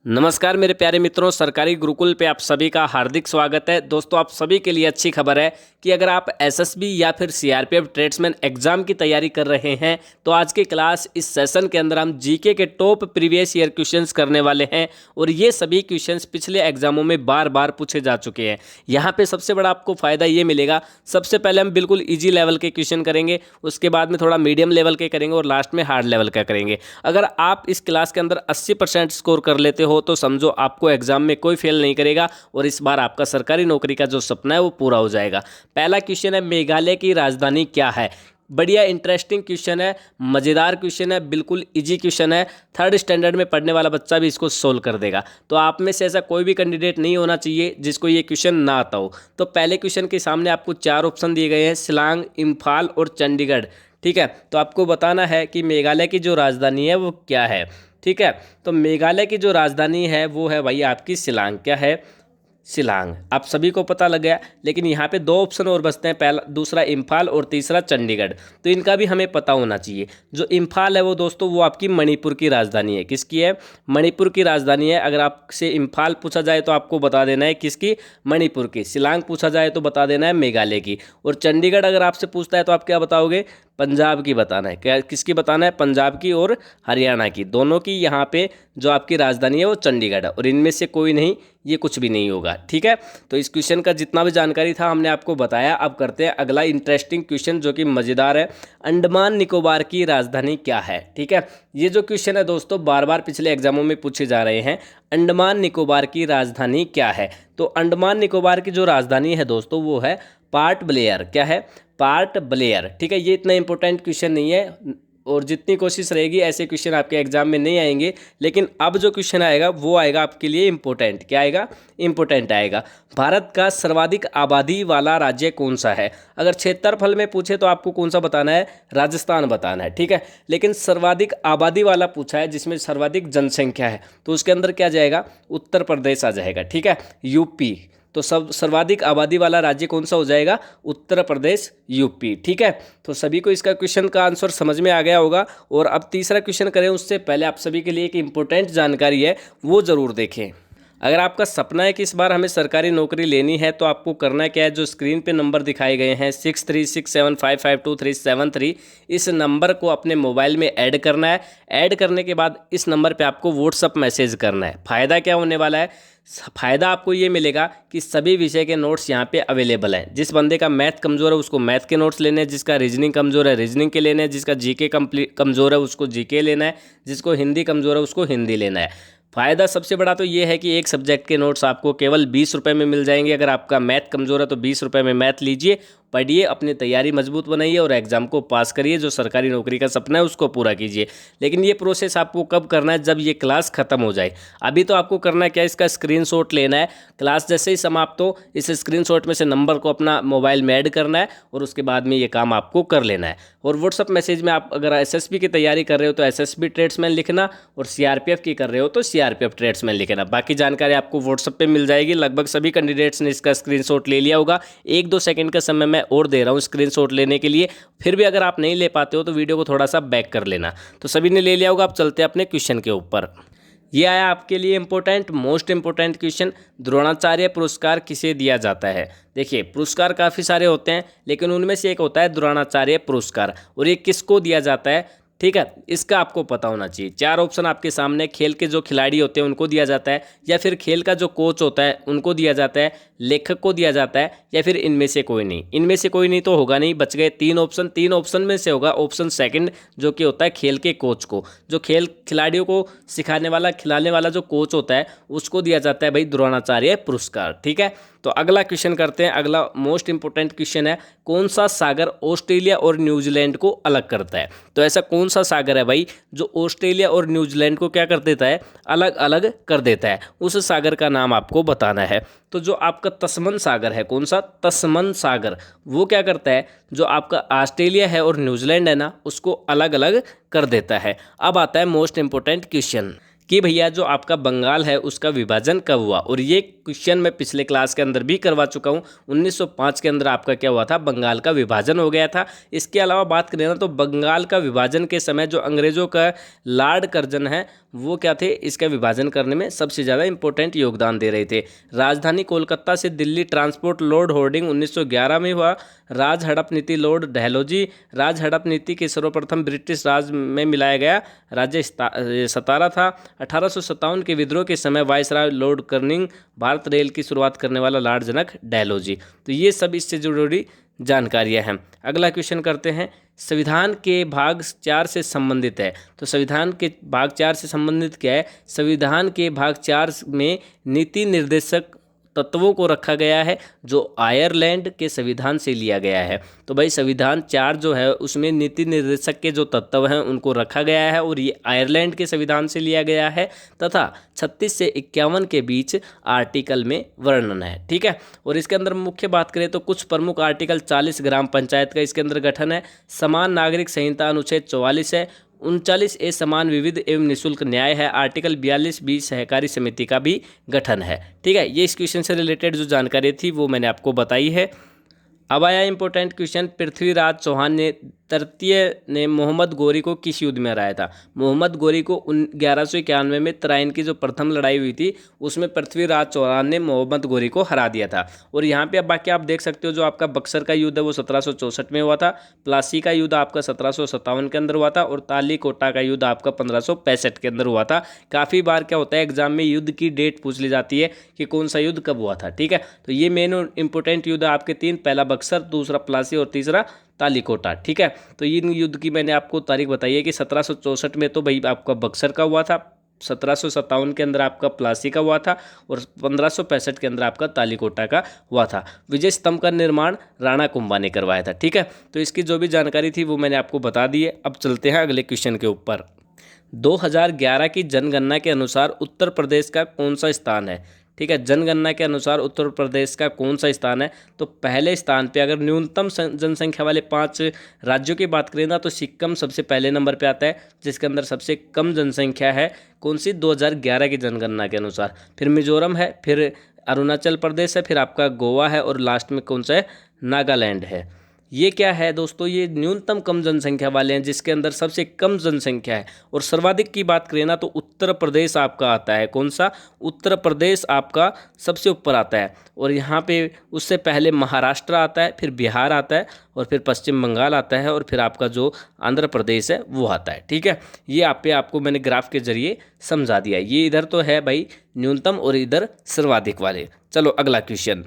नमस्कार मेरे प्यारे मित्रों, सरकारी गुरुकुल पे आप सभी का हार्दिक स्वागत है। दोस्तों, आप सभी के लिए अच्छी खबर है कि अगर आप एसएसबी या फिर सीआरपीएफ ट्रेड्समैन एग्जाम की तैयारी कर रहे हैं तो आज की क्लास इस सेशन के अंदर हम जीके के टॉप प्रीवियस ईयर क्वेश्चंस करने वाले हैं और ये सभी क्वेश्चंस पिछले एग्जामों में बार बार पूछे जा चुके हैं। यहाँ पे सबसे बड़ा आपको फायदा ये मिलेगा, सबसे पहले हम बिल्कुल ईजी लेवल के क्वेश्चन करेंगे, उसके बाद में थोड़ा मीडियम लेवल के करेंगे और लास्ट में हार्ड लेवल का करेंगे। अगर आप इस क्लास के अंदर 80% स्कोर कर लेते हो तो समझो आपको एग्जाम में कोई फेल नहीं करेगा और इस बार आपका सरकारी नौकरी का जो सपना है वो पूरा हो जाएगा। पहला क्वेश्चन है, मेघालय की राजधानी क्या है। बढ़िया इंटरेस्टिंग क्वेश्चन है, मज़ेदार क्वेश्चन है, बिल्कुल इजी क्वेश्चन है। थर्ड स्टैंडर्ड में पढ़ने वाला बच्चा भी इसको सोल्व कर देगा। तो आप में से ऐसा कोई भी कैंडिडेट नहीं होना चाहिए जिसको ये क्वेश्चन ना आता हो। तो पहले क्वेश्चन के सामने आपको 4 ऑप्शन दिए गए हैं, शिलांग, इम्फाल और चंडीगढ़। ठीक है, तो आपको बताना है कि मेघालय की जो राजधानी है वो क्या है। ठीक है, तो मेघालय की जो राजधानी है वो है भाई आपकी शिलांग। क्या है? शिलांग। आप सभी को पता लग गया, लेकिन यहाँ पे 2 ऑप्शन और बचते हैं, पहला दूसरा इम्फाल और तीसरा चंडीगढ़। तो इनका भी हमें पता होना चाहिए। जो इम्फाल है वो दोस्तों वो आपकी मणिपुर की राजधानी है। किसकी है? मणिपुर की राजधानी है। अगर आपसे इम्फाल पूछा जाए तो आपको बता देना है किसकी? मणिपुर की। शिलांग पूछा जाए तो बता देना है मेघालय की। और चंडीगढ़ अगर आपसे पूछता है तो आप क्या बताओगे? पंजाब की बताना है। क्या किसकी बताना है? पंजाब की और हरियाणा की, दोनों की। यहाँ पे जो आपकी राजधानी है वो चंडीगढ़ है और इनमें से कोई नहीं, ये कुछ भी नहीं होगा। ठीक है, तो इस क्वेश्चन का जितना भी जानकारी था हमने आपको बताया। अब करते हैं अगला इंटरेस्टिंग क्वेश्चन जो कि मज़ेदार है। अंडमान निकोबार की राजधानी क्या है? ठीक है, ये जो क्वेश्चन है दोस्तों बार बार पिछले एग्जामों में पूछे जा रहे हैं। अंडमान निकोबार की राजधानी क्या है? तो अंडमान निकोबार की जो राजधानी है दोस्तों वो है पोर्ट ब्लेयर। क्या है? Port Blair. ठीक है, ये इतना इंपॉर्टेंट क्वेश्चन नहीं है और जितनी कोशिश रहेगी ऐसे क्वेश्चन आपके एग्जाम में नहीं आएंगे, लेकिन अब जो क्वेश्चन आएगा वो आएगा आपके लिए इंपॉर्टेंट। क्या आएगा? इंपॉर्टेंट आएगा। भारत का सर्वाधिक आबादी वाला राज्य कौन सा है? अगर क्षेत्रफल में पूछे तो आपको कौन सा बताना है? राजस्थान बताना है। ठीक है, लेकिन सर्वाधिक आबादी वाला पूछा है जिसमें सर्वाधिक जनसंख्या है, तो उसके अंदर क्या जाएगा? उत्तर प्रदेश आ जाएगा। ठीक है, यूपी। तो सब सर्वाधिक आबादी वाला राज्य कौन सा हो जाएगा? उत्तर प्रदेश, यूपी। ठीक है, तो सभी को इसका क्वेश्चन का आंसर समझ में आ गया होगा। और अब तीसरा क्वेश्चन करें उससे पहले आप सभी के लिए एक इंपॉर्टेंट जानकारी है, वो ज़रूर देखें। अगर आपका सपना है कि इस बार हमें सरकारी नौकरी लेनी है तो आपको करना क्या है, जो स्क्रीन पे नंबर दिखाए गए हैं 6367552373, इस नंबर को अपने मोबाइल में ऐड करना है। ऐड करने के बाद इस नंबर पे आपको व्हाट्सअप मैसेज करना है। फ़ायदा क्या होने वाला है? फ़ायदा आपको ये मिलेगा कि सभी विषय के नोट्स यहाँ पे अवेलेबल हैं। जिस बंदे का मैथ कमज़ोर है उसको मैथ के नोट्स लेने हैं, जिसका रीजनिंग कमज़ोर है रीजनिंग के लेने हैं, जिसका जीके कमज़ोर है उसको जीके लेना है, जिसको हिंदी कमज़ोर है उसको हिंदी लेना है। फ़ायदा सबसे बड़ा तो ये है कि एक सब्जेक्ट के नोट्स आपको केवल 20 रुपये में मिल जाएंगे। अगर आपका मैथ कमज़ोर है तो 20 रुपये में मैथ लीजिए, पढ़िए, अपनी तैयारी मजबूत बनाइए और एग्ज़ाम को पास करिए। जो सरकारी नौकरी का सपना है उसको पूरा कीजिए। लेकिन ये प्रोसेस आपको कब करना है? जब ये क्लास ख़त्म हो जाए। अभी तो आपको करना है क्या? इसका स्क्रीनशॉट लेना है। क्लास जैसे ही समाप्त हो इस स्क्रीनशॉट में से नंबर को अपना मोबाइल में ऐड करना है और उसके बाद में ये काम आपको कर लेना है। और व्हाट्सअप मैसेज में आप अगर एसएसबी की तैयारी कर रहे हो तो एसएसबी ट्रेड्समैन लिखना, और सीआरपीएफ की कर रहे हो तो सीआरपीएफ ट्रेड्समैन लिखना। बाकी जानकारी आपको व्हाट्सअप पे मिल जाएगी। लगभग सभी कैंडिडेट्स ने इसका स्क्रीनशॉट ले लिया होगा। 1-2 सेकंड का समय मैं और दे रहा हूँ स्क्रीनशॉट लेने के लिए। फिर भी अगर आप नहीं ले पाते हो तो वीडियो को थोड़ा सा बैक कर लेना। तो सभी ने ले लिया होगा। अब चलते हैं अपने क्वेश्चन के ऊपर। ये आया आपके लिए important, most important question. Dronacharya पुरस्कार किसे दिया जाता है? देखिए, पुरस्कार काफ़ी सारे होते हैं लेकिन उनमें से एक होता है द्रोणाचार्य पुरस्कार, और ये किसको दिया जाता है? ठीक है, इसका आपको पता होना चाहिए। 4 ऑप्शन आपके सामने। खेल के जो खिलाड़ी होते हैं उनको दिया जाता है, या फिर खेल का जो कोच होता है उनको दिया जाता है, लेखक को दिया जाता है, या फिर इनमें से कोई नहीं। इनमें से कोई नहीं तो होगा नहीं, बच गए 3 ऑप्शन। 3 ऑप्शन में से होगा ऑप्शन सेकंड, जो कि होता है खेल के कोच को। जो खेल खिलाड़ियों को सिखाने वाला, खिलाने वाला जो कोच होता है उसको दिया जाता है भाई द्रोणाचार्य पुरस्कार। ठीक है, तो अगला क्वेश्चन करते हैं। अगला मोस्ट इंपॉर्टेंट क्वेश्चन है, कौन सा सागर ऑस्ट्रेलिया और न्यूजीलैंड को अलग करता है? तो ऐसा कौन सा सागर है भाई जो ऑस्ट्रेलिया और न्यूजीलैंड को क्या कर देता है? अलग अलग कर देता है। उस सागर का नाम आपको बताना है। तो जो आपका तस्मन सागर है, कौन सा? तस्मन सागर, वो क्या करता है? जो आपका ऑस्ट्रेलिया है और न्यूजीलैंड है ना, उसको अलग अलग कर देता है। अब आता है मोस्ट इंपॉर्टेंट क्वेश्चन, कि भैया जो आपका बंगाल है उसका विभाजन कब हुआ। और ये क्वेश्चन मैं पिछले क्लास के अंदर भी करवा चुका हूँ। 1905 के अंदर आपका क्या हुआ था, बंगाल का विभाजन हो गया था। इसके अलावा बात करें ना तो बंगाल का विभाजन के समय जो अंग्रेजों का लॉर्ड कर्जन है वो क्या थे, इसका विभाजन करने में सबसे ज़्यादा इंपॉर्टेंट योगदान दे रहे थे। राजधानी कोलकाता से दिल्ली ट्रांसपोर्ट लॉर्ड होर्डिंग 1911 में हुआ। राज हड़प नीति लॉर्ड डलहौजी। राज हड़प नीति के सर्वप्रथम ब्रिटिश राज में मिलाया गया राज्य सतारा था। 1857 के विद्रोह के समय viceroy Lord Corning. Bharat rail की शुरुआत करने वाला लॉर्ड जनक डलहौजी। तो ये सब इससे जुड़ी जानकारियां हैं। अगला क्वेश्चन करते हैं, संविधान के भाग 4 से संबंधित है। तो संविधान के भाग 4 से संबंधित क्या है, संविधान के भाग 4 में नीति निर्देशक तत्वों को रखा गया है जो आयरलैंड के संविधान से लिया गया है। तो भाई संविधान 4 जो है उसमें नीति निर्देशक के जो तत्व हैं उनको रखा गया है और ये आयरलैंड के संविधान से लिया गया है तथा 36 से 51 के बीच आर्टिकल में वर्णन है। ठीक है, और इसके अंदर मुख्य बात करें तो कुछ प्रमुख आर्टिकल 40 ग्राम पंचायत का इसके अंदर गठन है। समान नागरिक संहिता अनुच्छेद 44 है। 39 ए समान विविध एवं निःशुल्क न्याय है। आर्टिकल 42 बी सहकारी समिति का भी गठन है। ठीक है, ये इस क्वेश्चन से रिलेटेड जो जानकारी थी वो मैंने आपको बताई है। अब आया इंपॉर्टेंट क्वेश्चन, पृथ्वीराज चौहान ने तृतीय ने मोहम्मद गोरी को किस युद्ध में हराया था। मोहम्मद गोरी को 1191 में तराइन की जो प्रथम लड़ाई हुई थी उसमें पृथ्वीराज चौहान ने मोहम्मद गोरी को हरा दिया था। और यहाँ पे अब बाकी आप देख सकते हो जो आपका बक्सर का युद्ध है वो 1764 में हुआ था। प्लासी का युद्ध आपका 1757 के अंदर हुआ था और तालीकोटा का युद्ध आपका 1565 के अंदर हुआ था। काफ़ी बार क्या होता है एग्जाम में युद्ध की डेट पूछ ली जाती है कि कौन सा युद्ध कब हुआ था। ठीक है, तो ये मेन इंपॉर्टेंट युद्ध आपके 3, पहला बक्सर, दूसरा प्लासी और तीसरा तालीकोटा। ठीक है, तो इन युद्ध की मैंने आपको तारीख बताई है कि 1764 में तो भाई आपका बक्सर का हुआ था, 1757 के अंदर आपका प्लासी का हुआ था और 1565 के अंदर आपका तालीकोटा का हुआ था। विजय स्तंभ का निर्माण राणा कुंभा ने करवाया था। ठीक है, तो इसकी जो भी जानकारी थी वो मैंने आपको बता दी है। अब चलते हैं अगले क्वेश्चन के ऊपर। 2011 की जनगणना के अनुसार उत्तर प्रदेश का कौन सा स्थान है। ठीक है, जनगणना के अनुसार उत्तर प्रदेश का कौन सा स्थान है, तो पहले स्थान पे अगर न्यूनतम जनसंख्या वाले 5 राज्यों की बात करें ना तो सिक्किम सबसे पहले नंबर पे आता है जिसके अंदर सबसे कम जनसंख्या है। कौन सी, 2011 की जनगणना के अनुसार। फिर मिजोरम है, फिर अरुणाचल प्रदेश है, फिर आपका गोवा है और लास्ट में कौन सा है, नागालैंड है। ये क्या है दोस्तों, ये न्यूनतम कम जनसंख्या वाले हैं जिसके अंदर सबसे कम जनसंख्या है। और सर्वाधिक की बात करें ना तो उत्तर प्रदेश आपका आता है। कौन सा, उत्तर प्रदेश आपका सबसे ऊपर आता है। और यहाँ पे उससे पहले महाराष्ट्र आता है, फिर बिहार आता है और फिर पश्चिम बंगाल आता है और फिर आपका जो आंध्र प्रदेश है वो आता है। ठीक है, ये आपको मैंने ग्राफ के जरिए समझा दिया। ये इधर तो है भाई न्यूनतम और इधर सर्वाधिक वाले। चलो अगला क्वेश्चन,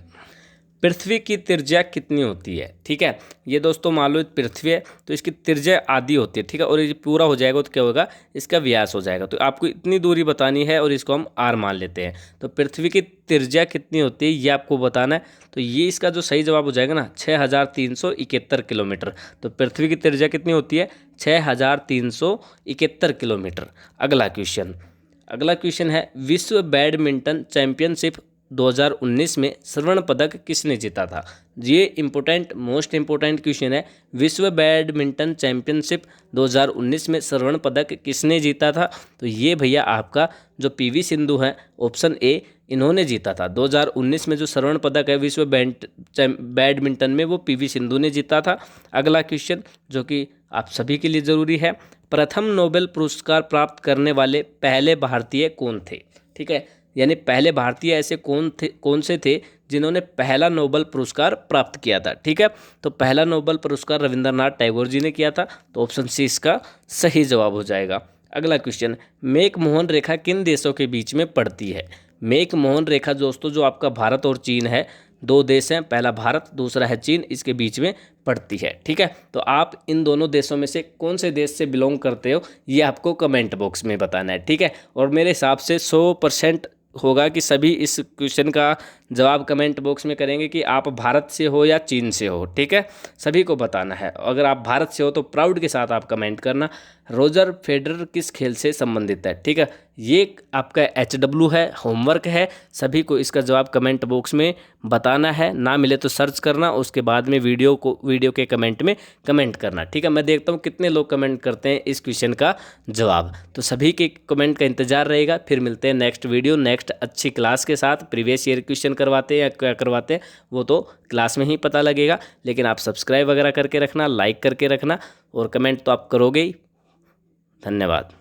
पृथ्वी की त्रिज्या कितनी होती है। ठीक है, ये दोस्तों मान लो पृथ्वी है तो इसकी त्रिज्या आधी होती है। ठीक है, और ये पूरा हो जाएगा तो क्या होगा, इसका व्यास हो जाएगा। तो आपको इतनी दूरी बतानी है और इसको हम r मान लेते हैं। तो पृथ्वी की त्रिज्या कितनी होती है ये आपको बताना है। तो ये इसका जो सही जवाब हो जाएगा ना 6371 किलोमीटर। तो पृथ्वी की त्रिज्या कितनी होती है, 6371 किलोमीटर। अगला क्वेश्चन है, विश्व बैडमिंटन चैंपियनशिप 2019 में स्वर्ण पदक किसने जीता था। ये मोस्ट इम्पोर्टेंट क्वेश्चन है। विश्व बैडमिंटन चैंपियनशिप 2019 में स्वर्ण पदक किसने जीता था। तो ये भैया आपका जो पीवी सिंधु है, ऑप्शन ए, इन्होंने जीता था। 2019 में जो स्वर्ण पदक है विश्व बैडमिंटन में वो पीवी सिंधु ने जीता था। अगला क्वेश्चन जो कि आप सभी के लिए ज़रूरी है, प्रथम नोबेल पुरस्कार प्राप्त करने वाले पहले भारतीय कौन थे। ठीक है, यानी पहले भारतीय ऐसे कौन से थे जिन्होंने पहला नोबेल पुरस्कार प्राप्त किया था। ठीक है, तो पहला नोबेल पुरस्कार रविंद्रनाथ टैगोर जी ने किया था। तो ऑप्शन सी इसका सही जवाब हो जाएगा। अगला क्वेश्चन, मेक मोहन रेखा किन देशों के बीच में पड़ती है। मेक मोहन रेखा दोस्तों जो आपका भारत और चीन है, 2 देश हैं, पहला भारत दूसरा है चीन, इसके बीच में पड़ती है। ठीक है, तो आप इन दोनों देशों में से कौन से देश से बिलोंग करते हो ये आपको कमेंट बॉक्स में बताना है। ठीक है, और मेरे हिसाब से 100% होगा कि सभी इस क्वेश्चन का जवाब कमेंट बॉक्स में करेंगे कि आप भारत से हो या चीन से हो। ठीक है, सभी को बताना है। अगर आप भारत से हो तो प्राउड के साथ आप कमेंट करना, रोजर फेडरर किस खेल से संबंधित है। ठीक है, ये आपका HW है, होमवर्क है। सभी को इसका जवाब कमेंट बॉक्स में बताना है, ना मिले तो सर्च करना, उसके बाद में वीडियो के कमेंट में कमेंट करना। ठीक है, मैं देखता हूँ कितने लोग कमेंट करते हैं इस क्वेश्चन का जवाब। तो सभी के कमेंट का इंतजार रहेगा। फिर मिलते हैं नेक्स्ट वीडियो, नेक्स्ट अच्छी क्लास के साथ। प्रीवियस ईयर क्वेश्चन करवाते हैं या क्या करवाते हैं वो तो क्लास में ही पता लगेगा, लेकिन आप सब्सक्राइब वगैरह करके रखना, लाइक करके रखना, और कमेंट तो आप करोगे ही। धन्यवाद।